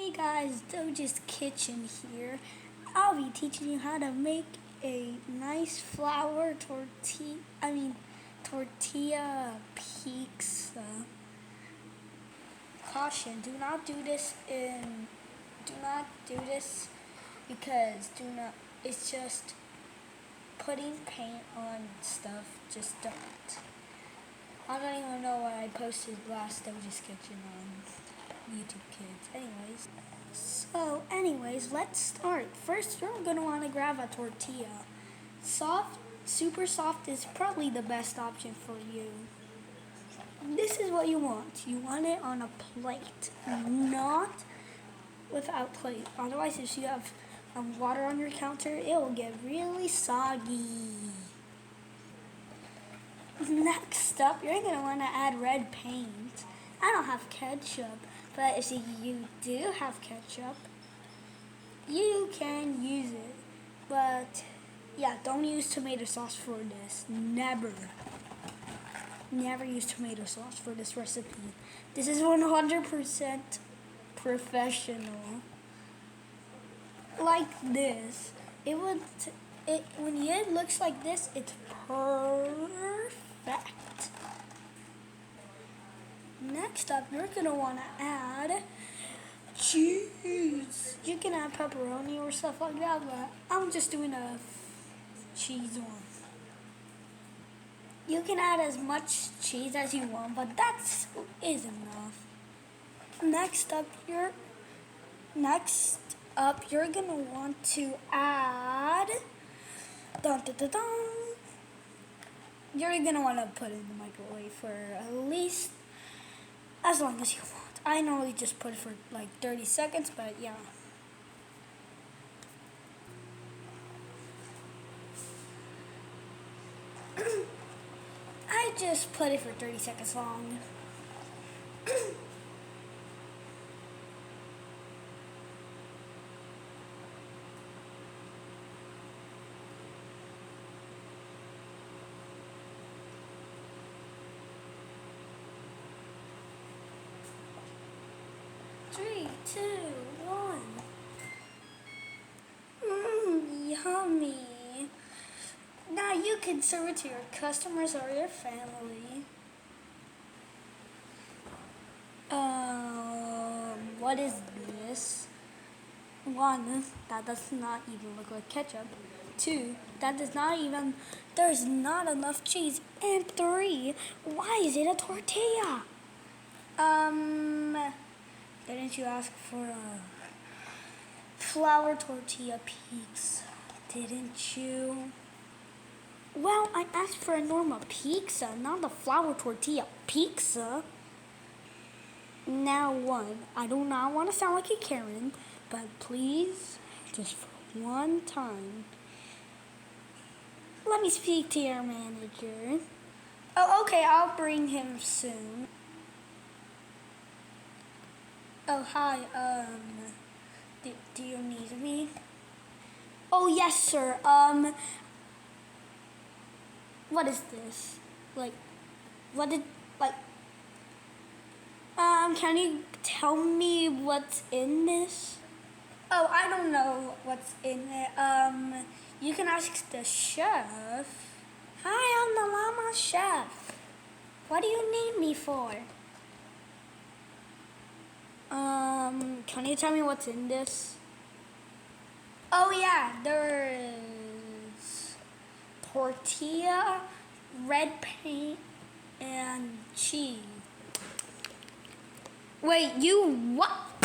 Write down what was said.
Hey guys, Doja's Kitchen here. I'll be teaching you how to make a nice flour tortilla pizza. Caution, do not do this because it's just putting paint on stuff. Just don't. I don't even know what I posted last Doja's Kitchen on YouTube Kids. Anyways, let's start. First, you're gonna want to grab a tortilla. Super soft is probably the best option for you. This is what you want. You want it on a plate, not without plate. Otherwise, if you have water on your counter, it will get really soggy. Next up, you're gonna want to add red paint. I don't have ketchup, but if you do have ketchup, you can use it. But yeah, don't use tomato sauce for this. Never use tomato sauce for this recipe. This is 100% professional. Like this. When it looks like this, it's perfect. Next up, you're gonna want to add cheese. You can add pepperoni or stuff like that, but I'm just doing a cheese one. You can add as much cheese as you want, but that is enough. Next up, you're gonna want to add. You're gonna want to put it in the microwave for at least as long as you want. I normally just put it for like 30 seconds, but yeah. I just put it for 30 seconds long. Three, two, one. Yummy. Now you can serve it to your customers or your family. What is this? One, that does not even look like ketchup. Two, there's not enough cheese. And three, why is it a tortilla? Didn't you ask for a flour tortilla pizza? Didn't you? Well, I asked for a normal pizza, not a flour tortilla pizza. Now one, I do not want to sound like a Karen, but please, just for one time, let me speak to your manager. Oh, okay, I'll bring him soon. Oh, hi, do you need me? Oh, yes, sir, what is this? Can you tell me what's in this? Oh, I don't know what's in it. You can ask the chef. Hi, I'm the llama chef. What do you need me for? Can you tell me what's in this? Oh yeah, there's tortilla, red paint, and cheese. Wait, you what?